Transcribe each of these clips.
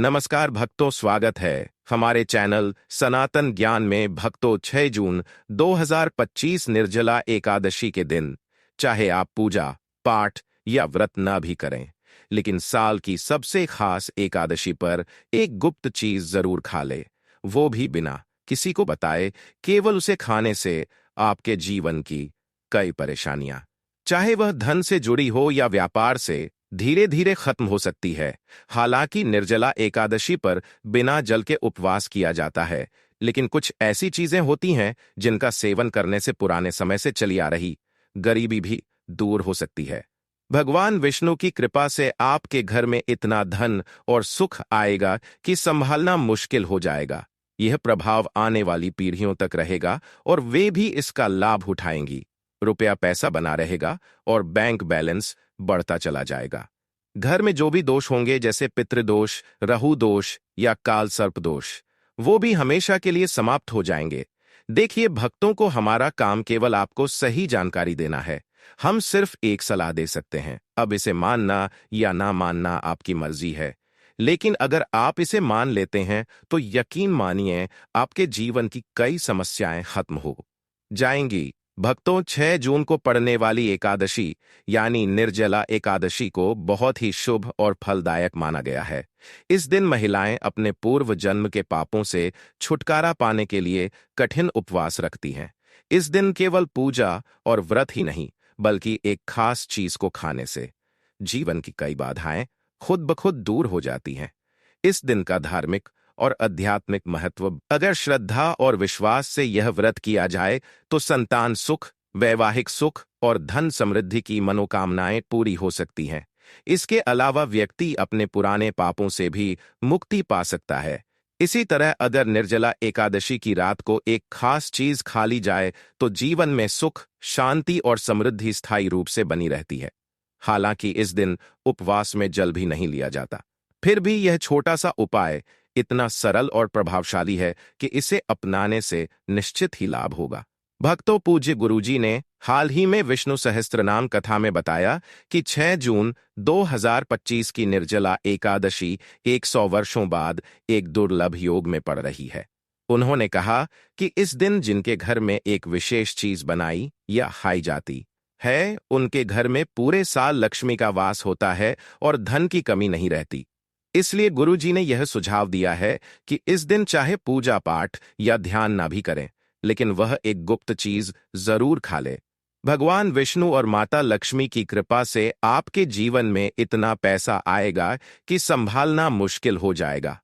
नमस्कार भक्तों, स्वागत है हमारे चैनल सनातन ज्ञान में। भक्तों, 6 जून 2025 निर्जला एकादशी के दिन चाहे आप पूजा पाठ या व्रत ना भी करें, लेकिन साल की सबसे खास एकादशी पर एक गुप्त चीज जरूर खा ले, वो भी बिना किसी को बताए। केवल उसे खाने से आपके जीवन की कई परेशानियां, चाहे वह धन से जुड़ी हो या व्यापार से, धीरे धीरे खत्म हो सकती है। हालांकि निर्जला एकादशी पर बिना जल के उपवास किया जाता है, लेकिन कुछ ऐसी चीजें होती हैं जिनका सेवन करने से पुराने समय से चली आ रही गरीबी भी दूर हो सकती है। भगवान विष्णु की कृपा से आपके घर में इतना धन और सुख आएगा कि संभालना मुश्किल हो जाएगा। यह प्रभाव आने वाली पीढ़ियों तक रहेगा और वे भी इसका लाभ उठाएंगी। रुपया पैसा बना रहेगा और बैंक बैलेंस बढ़ता चला जाएगा। घर में जो भी दोष होंगे, जैसे पितृदोष, राहु दोष या काल सर्प दोष, वो भी हमेशा के लिए समाप्त हो जाएंगे। देखिए भक्तों को, हमारा काम केवल आपको सही जानकारी देना है। हम सिर्फ एक सलाह दे सकते हैं। अब इसे मानना या ना मानना आपकी मर्जी है, लेकिन अगर आप इसे मान लेते हैं तो यकीन मानिए आपके जीवन की कई समस्याएं खत्म हो जाएंगी। भक्तों, 6 जून को पड़ने वाली एकादशी यानी निर्जला एकादशी को बहुत ही शुभ और फलदायक माना गया है। इस दिन महिलाएं अपने पूर्व जन्म के पापों से छुटकारा पाने के लिए कठिन उपवास रखती हैं। इस दिन केवल पूजा और व्रत ही नहीं, बल्कि एक खास चीज को खाने से जीवन की कई बाधाएं खुद ब खुद दूर हो जाती हैं। इस दिन का धार्मिक और आध्यात्मिक महत्व, अगर श्रद्धा और विश्वास से यह व्रत किया जाए तो संतान सुख, वैवाहिक सुख और धन समृद्धि की मनोकामनाएं पूरी हो सकती हैं। इसके अलावा व्यक्ति अपने पुराने पापों से भी मुक्ति पा सकता है। इसी तरह अगर निर्जला एकादशी की रात को एक खास चीज खा ली जाए तो जीवन में सुख, शांति और समृद्धि स्थायी रूप से बनी रहती है। हालांकि इस दिन उपवास में जल भी नहीं लिया जाता, फिर भी यह छोटा सा उपाय इतना सरल और प्रभावशाली है कि इसे अपनाने से निश्चित ही लाभ होगा। भक्तों, पूज्य गुरुजी ने हाल ही में विष्णु सहस्त्रनाम कथा में बताया कि 6 जून 2025 की निर्जला एकादशी 100 वर्षों बाद एक दुर्लभ योग में पड़ रही है। उन्होंने कहा कि इस दिन जिनके घर में एक विशेष चीज बनाई या खाई जाती है, उनके घर में पूरे साल लक्ष्मी का वास होता है और धन की कमी नहीं रहती। इसलिए गुरुजी ने यह सुझाव दिया है कि इस दिन चाहे पूजा पाठ या ध्यान ना भी करें, लेकिन वह एक गुप्त चीज जरूर खा ले। भगवान विष्णु और माता लक्ष्मी की कृपा से आपके जीवन में इतना पैसा आएगा कि संभालना मुश्किल हो जाएगा।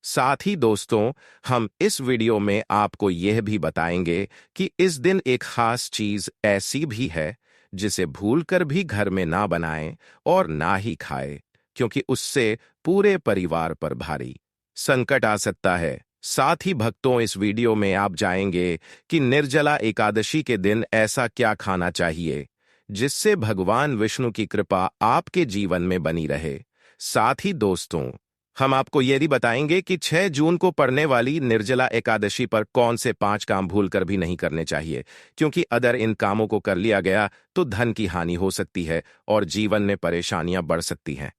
साथ ही दोस्तों, हम इस वीडियो में आपको यह भी बताएंगे कि इस दिन एक खास चीज ऐसी भी है जिसे भूलकर भी घर में ना बनाएं और ना ही खाएं, क्योंकि उससे पूरे परिवार पर भारी संकट आ सकता है। साथ ही भक्तों, इस वीडियो में आप जानेंगे कि निर्जला एकादशी के दिन ऐसा क्या खाना चाहिए जिससे भगवान विष्णु की कृपा आपके जीवन में बनी रहे। साथ ही दोस्तों, हम आपको यह भी बताएंगे कि 6 जून को पड़ने वाली निर्जला एकादशी पर कौन से 5 काम भूलकर भी नहीं करने चाहिए, क्योंकि अगर इन कामों को कर लिया गया तो धन की हानि हो सकती है और जीवन में परेशानियां बढ़ सकती हैं।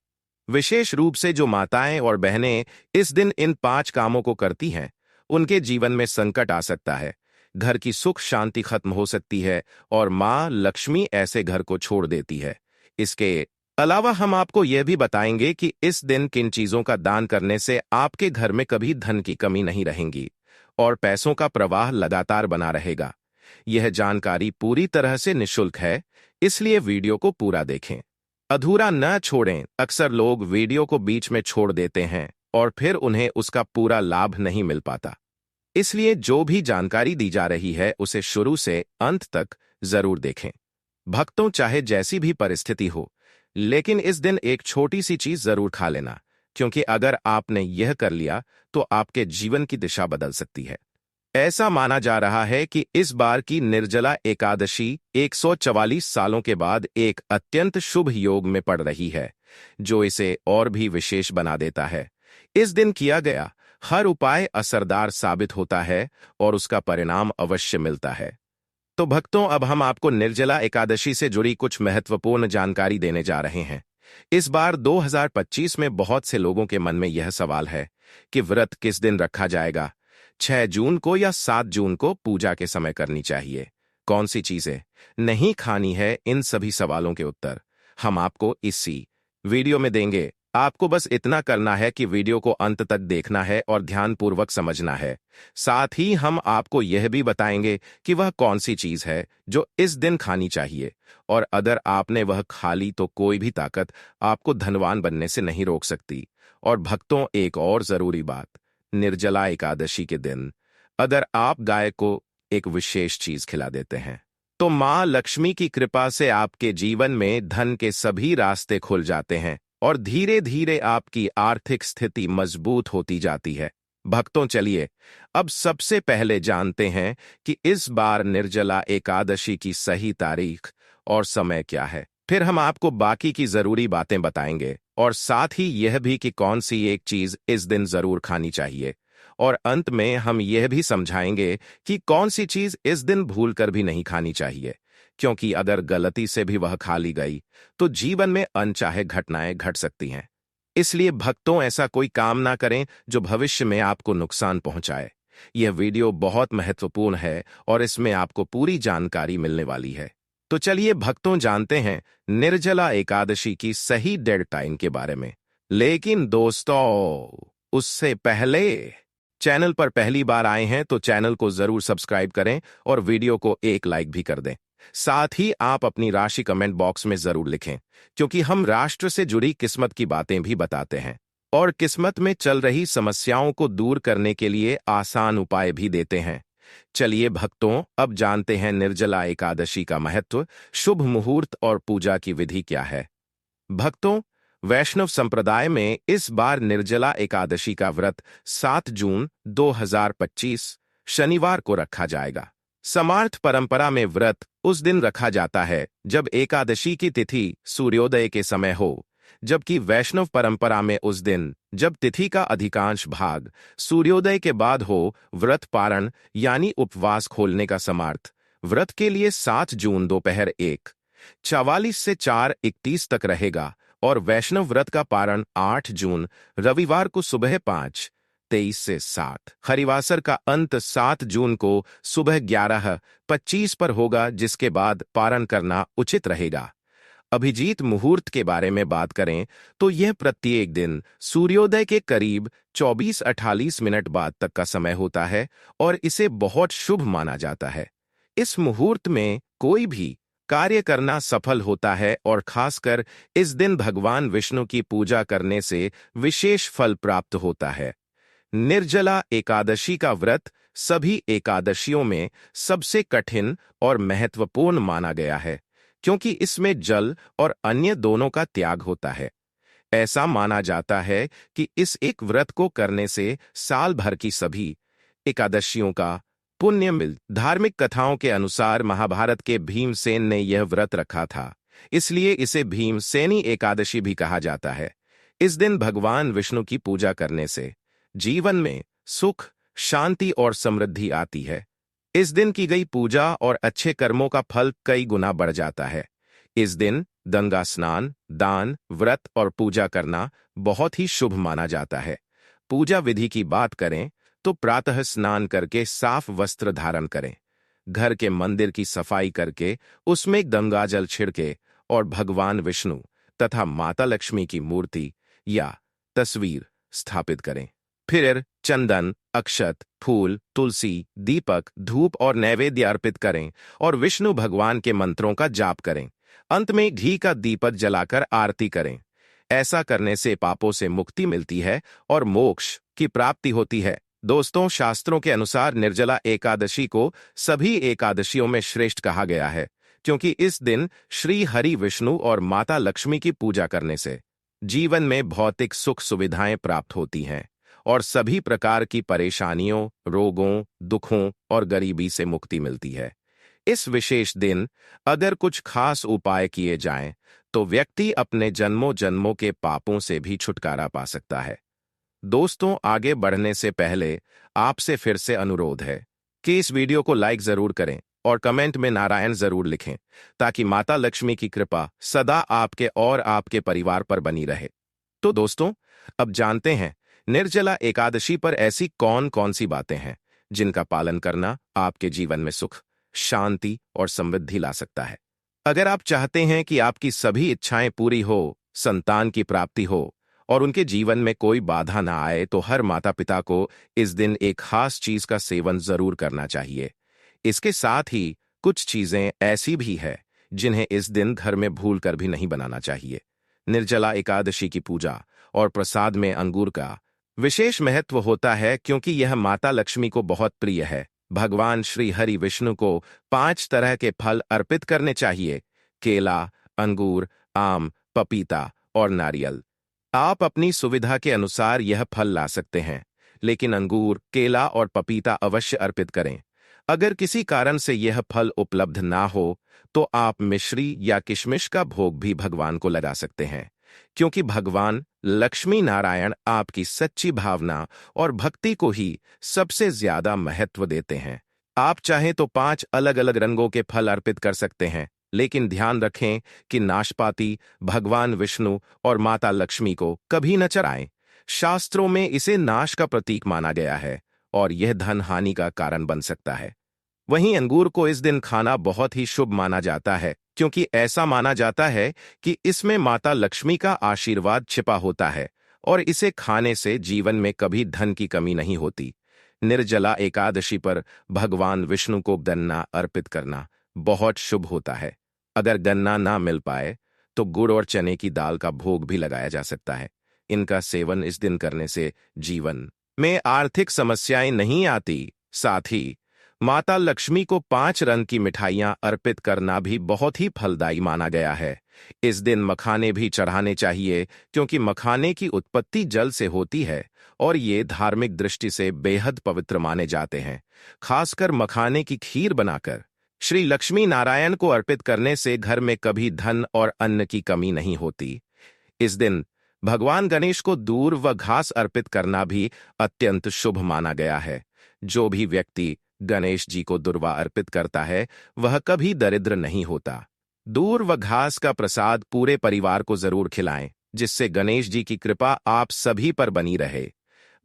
विशेष रूप से जो माताएं और बहनें इस दिन इन 5 कामों को करती हैं, उनके जीवन में संकट आ सकता है, घर की सुख शांति खत्म हो सकती है और मां लक्ष्मी ऐसे घर को छोड़ देती है। इसके अलावा हम आपको यह भी बताएंगे कि इस दिन किन चीजों का दान करने से आपके घर में कभी धन की कमी नहीं रहेगी और पैसों का प्रवाह लगातार बना रहेगा। यह जानकारी पूरी तरह से निःशुल्क है, इसलिए वीडियो को पूरा देखें, अधूरा न छोड़ें। अक्सर लोग वीडियो को बीच में छोड़ देते हैं और फिर उन्हें उसका पूरा लाभ नहीं मिल पाता। इसलिए जो भी जानकारी दी जा रही है उसे शुरू से अंत तक जरूर देखें। भक्तों, चाहे जैसी भी परिस्थिति हो, लेकिन इस दिन एक छोटी सी चीज जरूर खा लेना, क्योंकि अगर आपने यह कर लिया तो आपके जीवन की दिशा बदल सकती है। ऐसा माना जा रहा है कि इस बार की निर्जला एकादशी 144 सालों के बाद एक अत्यंत शुभ योग में पड़ रही है, जो इसे और भी विशेष बना देता है। इस दिन किया गया हर उपाय असरदार साबित होता है और उसका परिणाम अवश्य मिलता है। तो भक्तों, अब हम आपको निर्जला एकादशी से जुड़ी कुछ महत्वपूर्ण जानकारी देने जा रहे हैं। इस बार 2025 में बहुत से लोगों के मन में यह सवाल है कि व्रत किस दिन रखा जाएगा, 6 जून को या 7 जून को पूजा के समय करनी चाहिए, कौन सी चीजें नहीं खानी है। इन सभी सवालों के उत्तर हम आपको इसी वीडियो में देंगे। आपको बस इतना करना है कि वीडियो को अंत तक देखना है और ध्यानपूर्वक समझना है। साथ ही हम आपको यह भी बताएंगे कि वह कौन सी चीज है जो इस दिन खानी चाहिए, और अगर आपने वह खा ली तो कोई भी ताकत आपको धनवान बनने से नहीं रोक सकती। और भक्तों, एक और जरूरी बात, निर्जला एकादशी के दिन अगर आप गाय को एक विशेष चीज खिला देते हैं तो मां लक्ष्मी की कृपा से आपके जीवन में धन के सभी रास्ते खुल जाते हैं और धीरे धीरे आपकी आर्थिक स्थिति मजबूत होती जाती है। भक्तों, चलिए अब सबसे पहले जानते हैं कि इस बार निर्जला एकादशी की सही तारीख और समय क्या है। फिर हम आपको बाकी की जरूरी बातें बताएंगे और साथ ही यह भी कि कौन सी एक चीज इस दिन जरूर खानी चाहिए। और अंत में हम यह भी समझाएंगे कि कौन सी चीज इस दिन भूलकर भी नहीं खानी चाहिए, क्योंकि अगर गलती से भी वह खा ली गई तो जीवन में अनचाहे घटनाएं घट सकती हैं। इसलिए भक्तों, ऐसा कोई काम ना करें जो भविष्य में आपको नुकसान पहुंचाए। यह वीडियो बहुत महत्वपूर्ण है और इसमें आपको पूरी जानकारी मिलने वाली है। तो चलिए भक्तों, जानते हैं निर्जला एकादशी की सही डेड टाइम के बारे में। लेकिन दोस्तों, उससे पहले चैनल पर पहली बार आए हैं तो चैनल को जरूर सब्सक्राइब करें और वीडियो को एक लाइक भी कर दें। साथ ही आप अपनी राशि कमेंट बॉक्स में जरूर लिखें, क्योंकि हम राष्ट्र से जुड़ी किस्मत की बातें भी बताते हैं और किस्मत में चल रही समस्याओं को दूर करने के लिए आसान उपाय भी देते हैं। चलिए भक्तों, अब जानते हैं निर्जला एकादशी का महत्व, शुभ मुहूर्त और पूजा की विधि क्या है। भक्तों, वैष्णव संप्रदाय में इस बार निर्जला एकादशी का व्रत 7 जून 2025 शनिवार को रखा जाएगा। समार्थ परंपरा में व्रत उस दिन रखा जाता है जब एकादशी की तिथि सूर्योदय के समय हो, जबकि वैष्णव परंपरा में उस दिन जब तिथि का अधिकांश भाग सूर्योदय के बाद हो। व्रत पारण यानी उपवास खोलने का समार्थ व्रत के लिए 7 जून दोपहर 1:44 से 4:31 तक रहेगा और वैष्णव व्रत का पारण 8 जून रविवार को सुबह 5:23 से 7। हरिवासर का अंत 7 जून को सुबह 11:25 पर होगा, जिसके बाद पारण करना उचित रहेगा। अभिजीत मुहूर्त के बारे में बात करें तो यह प्रत्येक दिन सूर्योदय के करीब 24-48 मिनट बाद तक का समय होता है और इसे बहुत शुभ माना जाता है। इस मुहूर्त में कोई भी कार्य करना सफल होता है और खासकर इस दिन भगवान विष्णु की पूजा करने से विशेष फल प्राप्त होता है। निर्जला एकादशी का व्रत सभी एकादशियों में सबसे कठिन और महत्वपूर्ण माना गया है, क्योंकि इसमें जल और अन्य दोनों का त्याग होता है। ऐसा माना जाता है कि इस एक व्रत को करने से साल भर की सभी एकादशियों का पुण्य मिल। धार्मिक कथाओं के अनुसार महाभारत के भीमसेन ने यह व्रत रखा था, इसलिए इसे भीमसेनी एकादशी भी कहा जाता है। इस दिन भगवान विष्णु की पूजा करने से जीवन में सुख, शांति और समृद्धि आती है। इस दिन की गई पूजा और अच्छे कर्मों का फल कई गुना बढ़ जाता है। इस दिन गंगा स्नान, दान, व्रत और पूजा करना बहुत ही शुभ माना जाता है। पूजा विधि की बात करें तो प्रातः स्नान करके साफ वस्त्र धारण करें, घर के मंदिर की सफाई करके उसमें गंगाजल छिड़के और भगवान विष्णु तथा माता लक्ष्मी की मूर्ति या तस्वीर स्थापित करें। फिर चंदन, अक्षत, फूल, तुलसी, दीपक, धूप और नैवेद्य अर्पित करें और विष्णु भगवान के मंत्रों का जाप करें। अंत में घी का दीपक जलाकर आरती करें। ऐसा करने से पापों से मुक्ति मिलती है और मोक्ष की प्राप्ति होती है। दोस्तों, शास्त्रों के अनुसार निर्जला एकादशी को सभी एकादशियों में श्रेष्ठ कहा गया है, क्योंकि इस दिन श्री हरि विष्णु और माता लक्ष्मी की पूजा करने से जीवन में भौतिक सुख सुविधाएं प्राप्त होती हैं और सभी प्रकार की परेशानियों, रोगों, दुखों और गरीबी से मुक्ति मिलती है। इस विशेष दिन अगर कुछ खास उपाय किए जाएं, तो व्यक्ति अपने जन्मों जन्मों के पापों से भी छुटकारा पा सकता है। दोस्तों, आगे बढ़ने से पहले आपसे फिर से अनुरोध है कि इस वीडियो को लाइक जरूर करें और कमेंट में नारायण जरूर लिखें ताकि माता लक्ष्मी की कृपा सदा आपके और आपके परिवार पर बनी रहे। तो दोस्तों, अब जानते हैं निर्जला एकादशी पर ऐसी कौन कौन सी बातें हैं जिनका पालन करना आपके जीवन में सुख, शांति और समृद्धि ला सकता है। अगर आप चाहते हैं कि आपकी सभी इच्छाएं पूरी हो, संतान की प्राप्ति हो और उनके जीवन में कोई बाधा ना आए, तो हर माता पिता को इस दिन एक खास चीज का सेवन जरूर करना चाहिए। इसके साथ ही कुछ चीजें ऐसी भी है जिन्हें इस दिन घर में भूल कर भी नहीं बनाना चाहिए। निर्जला एकादशी की पूजा और प्रसाद में अंगूर का विशेष महत्व होता है क्योंकि यह माता लक्ष्मी को बहुत प्रिय है। भगवान श्री हरि विष्णु को 5 तरह के फल अर्पित करने चाहिए: केला, अंगूर, आम, पपीता और नारियल। आप अपनी सुविधा के अनुसार यह फल ला सकते हैं, लेकिन अंगूर, केला और पपीता अवश्य अर्पित करें। अगर किसी कारण से यह फल उपलब्ध ना हो, तो आप मिश्री या किशमिश का भोग भी भगवान को लगा सकते हैं, क्योंकि भगवान लक्ष्मी नारायण आपकी सच्ची भावना और भक्ति को ही सबसे ज्यादा महत्व देते हैं। आप चाहें तो 5 अलग अलग रंगों के फल अर्पित कर सकते हैं, लेकिन ध्यान रखें कि नाशपाती भगवान विष्णु और माता लक्ष्मी को कभी न चढ़ाएं। शास्त्रों में इसे नाश का प्रतीक माना गया है और यह धन हानि का कारण बन सकता है। वहीं अंगूर को इस दिन खाना बहुत ही शुभ माना जाता है, क्योंकि ऐसा माना जाता है कि इसमें माता लक्ष्मी का आशीर्वाद छिपा होता है और इसे खाने से जीवन में कभी धन की कमी नहीं होती। निर्जला एकादशी पर भगवान विष्णु को गन्ना अर्पित करना बहुत शुभ होता है। अगर गन्ना ना मिल पाए तो गुड़ और चने की दाल का भोग भी लगाया जा सकता है। इनका सेवन इस दिन करने से जीवन में आर्थिक समस्याएं नहीं आती। साथ ही माता लक्ष्मी को 5 रंग की मिठाइयां अर्पित करना भी बहुत ही फलदायी माना गया है। इस दिन मखाने भी चढ़ाने चाहिए, क्योंकि मखाने की उत्पत्ति जल से होती है और ये धार्मिक दृष्टि से बेहद पवित्र माने जाते हैं। खासकर मखाने की खीर बनाकर श्री लक्ष्मी नारायण को अर्पित करने से घर में कभी धन और अन्न की कमी नहीं होती। इस दिन भगवान गणेश को दूर व घास अर्पित करना भी अत्यंत शुभ माना गया है। जो भी व्यक्ति गणेश जी को दुर्वा अर्पित करता है वह कभी दरिद्र नहीं होता। दूर व घास का प्रसाद पूरे परिवार को जरूर खिलाएं, जिससे गणेश जी की कृपा आप सभी पर बनी रहे।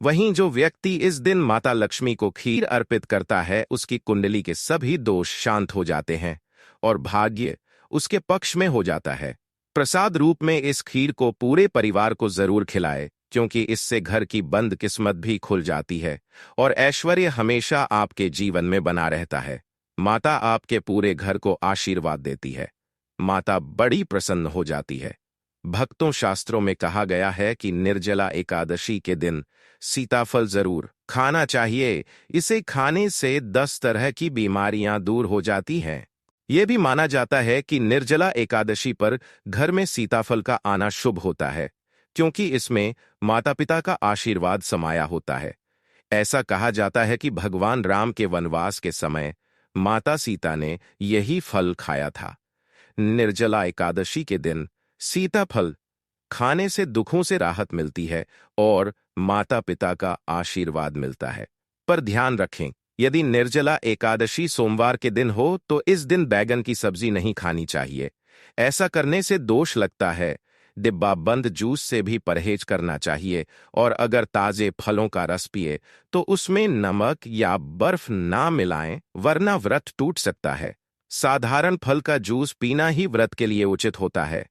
वहीं जो व्यक्ति इस दिन माता लक्ष्मी को खीर अर्पित करता है, उसकी कुंडली के सभी दोष शांत हो जाते हैं और भाग्य उसके पक्ष में हो जाता है। प्रसाद रूप में इस खीर को पूरे परिवार को जरूर खिलाए, क्योंकि इससे घर की बंद किस्मत भी खुल जाती है और ऐश्वर्य हमेशा आपके जीवन में बना रहता है। माता आपके पूरे घर को आशीर्वाद देती है। माता बड़ी प्रसन्न हो जाती है। भक्तों, शास्त्रों में कहा गया है कि निर्जला एकादशी के दिन सीताफल जरूर खाना चाहिए। इसे खाने से 10 तरह की बीमारियां दूर हो जाती हैं। यह भी माना जाता है कि निर्जला एकादशी पर घर में सीताफल का आना शुभ होता है, क्योंकि इसमें माता पिता का आशीर्वाद समाया होता है। ऐसा कहा जाता है कि भगवान राम के वनवास के समय माता सीता ने यही फल खाया था। निर्जला एकादशी के दिन सीताफल खाने से दुखों से राहत मिलती है और माता पिता का आशीर्वाद मिलता है। पर ध्यान रखें, यदि निर्जला एकादशी सोमवार के दिन हो तो इस दिन बैगन की सब्जी नहीं खानी चाहिए। ऐसा करने से दोष लगता है। डिब्बा बंद जूस से भी परहेज करना चाहिए और अगर ताजे फलों का रस पिए तो उसमें नमक या बर्फ ना मिलाएं, वरना व्रत टूट सकता है। साधारण फल का जूस पीना ही व्रत के लिए उचित होता है।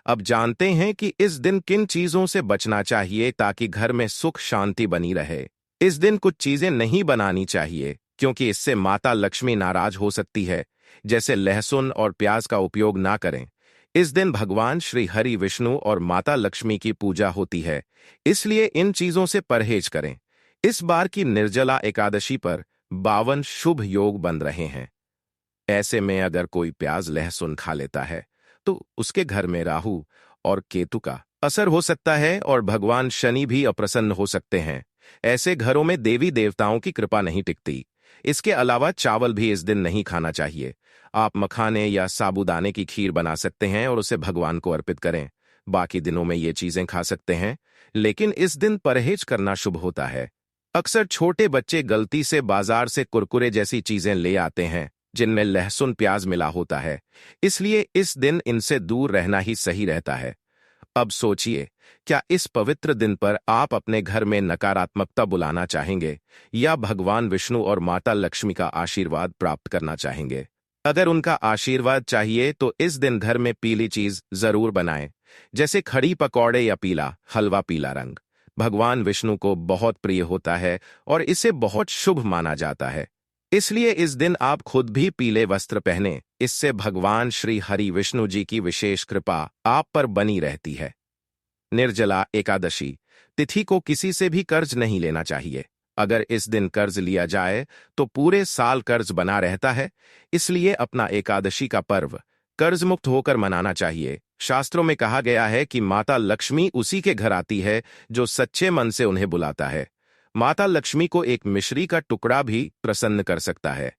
अब जानते हैं कि इस दिन किन चीजों से बचना चाहिए ताकि घर में सुख शांति बनी रहे। इस दिन कुछ चीजें नहीं बनानी चाहिए, क्योंकि इससे माता लक्ष्मी नाराज हो सकती है। जैसे लहसुन और प्याज का उपयोग ना करें। इस दिन भगवान श्री हरि विष्णु और माता लक्ष्मी की पूजा होती है, इसलिए इन चीजों से परहेज करें। इस बार की निर्जला एकादशी पर 52 शुभ योग बन रहे हैं। ऐसे में अगर कोई प्याज लहसुन खा लेता है तो उसके घर में राहु और केतु का असर हो सकता है और भगवान शनि भी अप्रसन्न हो सकते हैं। ऐसे घरों में देवी देवताओं की कृपा नहीं टिकती। इसके अलावा चावल भी इस दिन नहीं खाना चाहिए। आप मखाने या साबूदाने की खीर बना सकते हैं और उसे भगवान को अर्पित करें। बाकी दिनों में ये चीजें खा सकते हैं, लेकिन इस दिन परहेज करना शुभ होता है। अक्सर छोटे बच्चे गलती से बाजार से कुरकुरे जैसी चीजें ले आते हैं, जिनमें लहसुन प्याज मिला होता है, इसलिए इस दिन इनसे दूर रहना ही सही रहता है। अब सोचिए, क्या इस पवित्र दिन पर आप अपने घर में नकारात्मकता बुलाना चाहेंगे या भगवान विष्णु और माता लक्ष्मी का आशीर्वाद प्राप्त करना चाहेंगे? अगर उनका आशीर्वाद चाहिए तो इस दिन घर में पीली चीज जरूर बनाएं, जैसे खड़ी पकौड़े या पीला हलवा। पीला रंग भगवान विष्णु को बहुत प्रिय होता है और इसे बहुत शुभ माना जाता है। इसलिए इस दिन आप खुद भी पीले वस्त्र पहने। इससे भगवान श्री हरि विष्णु जी की विशेष कृपा आप पर बनी रहती है। निर्जला एकादशी तिथि को किसी से भी कर्ज नहीं लेना चाहिए। अगर इस दिन कर्ज लिया जाए तो पूरे साल कर्ज बना रहता है। इसलिए अपना एकादशी का पर्व कर्ज मुक्त होकर मनाना चाहिए। शास्त्रों में कहा गया है कि माता लक्ष्मी उसी के घर आती है जो सच्चे मन से उन्हें बुलाता है। माता लक्ष्मी को एक मिश्री का टुकड़ा भी प्रसन्न कर सकता है।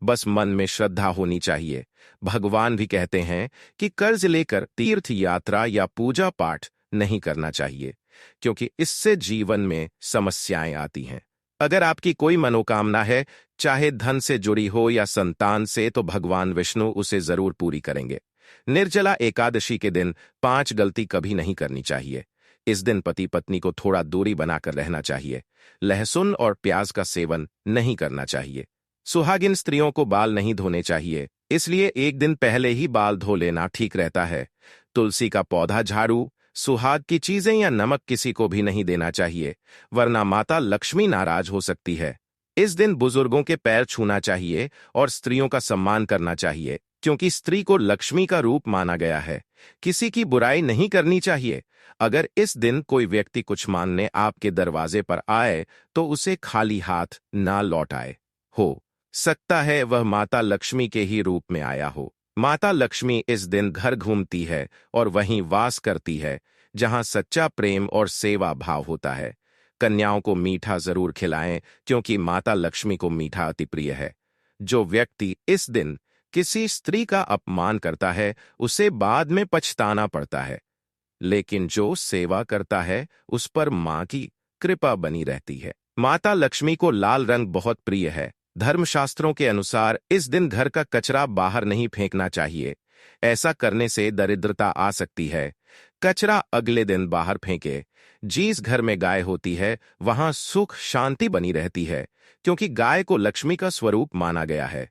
बस मन में श्रद्धा होनी चाहिए। भगवान भी कहते हैं कि कर्ज लेकर तीर्थ यात्रा या पूजा पाठ नहीं करना चाहिए, क्योंकि इससे जीवन में समस्याएं आती हैं। अगर आपकी कोई मनोकामना है, चाहे धन से जुड़ी हो या संतान से, तो भगवान विष्णु उसे जरूर पूरी करेंगे। निर्जला एकादशी के दिन 5 गलती कभी नहीं करनी चाहिए। इस दिन पति पत्नी को थोड़ा दूरी बनाकर रहना चाहिए। लहसुन और प्याज का सेवन नहीं करना चाहिए। सुहागिन स्त्रियों को बाल नहीं धोने चाहिए, इसलिए एक दिन पहले ही बाल धो लेना ठीक रहता है। तुलसी का पौधा, झाड़ू, सुहाग की चीजें या नमक किसी को भी नहीं देना चाहिए, वरना माता लक्ष्मी नाराज हो सकती है। इस दिन बुजुर्गों के पैर छूना चाहिए और स्त्रियों का सम्मान करना चाहिए, क्योंकि स्त्री को लक्ष्मी का रूप माना गया है। किसी की बुराई नहीं करनी चाहिए। अगर इस दिन कोई व्यक्ति कुछ मांगने आपके दरवाजे पर आए तो उसे खाली हाथ ना लौटाए। हो सकता है वह माता लक्ष्मी के ही रूप में आया हो। माता लक्ष्मी इस दिन घर घूमती है और वहीं वास करती है जहां सच्चा प्रेम और सेवा भाव होता है। कन्याओं को मीठा जरूर खिलाएं, क्योंकि माता लक्ष्मी को मीठा अति प्रिय है। जो व्यक्ति इस दिन किसी स्त्री का अपमान करता है उसे बाद में पछताना पड़ता है, लेकिन जो सेवा करता है उस पर मां की कृपा बनी रहती है। माता लक्ष्मी को लाल रंग बहुत प्रिय है। धर्मशास्त्रों के अनुसार इस दिन घर का कचरा बाहर नहीं फेंकना चाहिए। ऐसा करने से दरिद्रता आ सकती है। कचरा अगले दिन बाहर फेंके। जिस घर में गाय होती है वहां सुख शांति बनी रहती है, क्योंकि गाय को लक्ष्मी का स्वरूप माना गया है।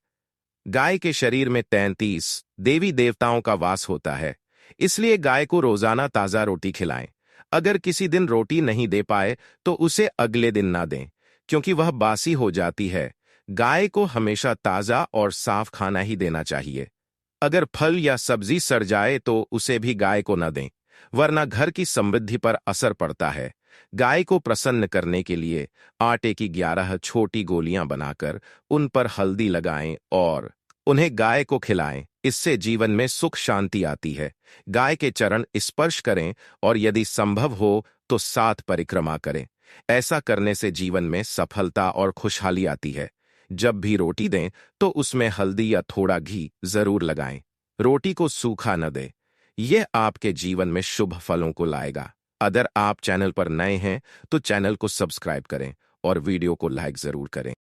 गाय के शरीर में 33 देवी देवताओं का वास होता है, इसलिए गाय को रोजाना ताजा रोटी खिलाएं। अगर किसी दिन रोटी नहीं दे पाए तो उसे अगले दिन ना दें, क्योंकि वह बासी हो जाती है। गाय को हमेशा ताजा और साफ खाना ही देना चाहिए। अगर फल या सब्जी सड़ जाए तो उसे भी गाय को न दें, वरना घर की समृद्धि पर असर पड़ता है। गाय को प्रसन्न करने के लिए आटे की 11 छोटी गोलियां बनाकर उन पर हल्दी लगाएं और उन्हें गाय को खिलाएं। इससे जीवन में सुख शांति आती है। गाय के चरण स्पर्श करें और यदि संभव हो तो 7 परिक्रमा करें। ऐसा करने से जीवन में सफलता और खुशहाली आती है। जब भी रोटी दें तो उसमें हल्दी या थोड़ा घी जरूर लगाएं। रोटी को सूखा न दें, यह आपके जीवन में शुभ फलों को लाएगा। अगर आप चैनल पर नए हैं तो चैनल को सब्सक्राइब करें और वीडियो को लाइक जरूर करें।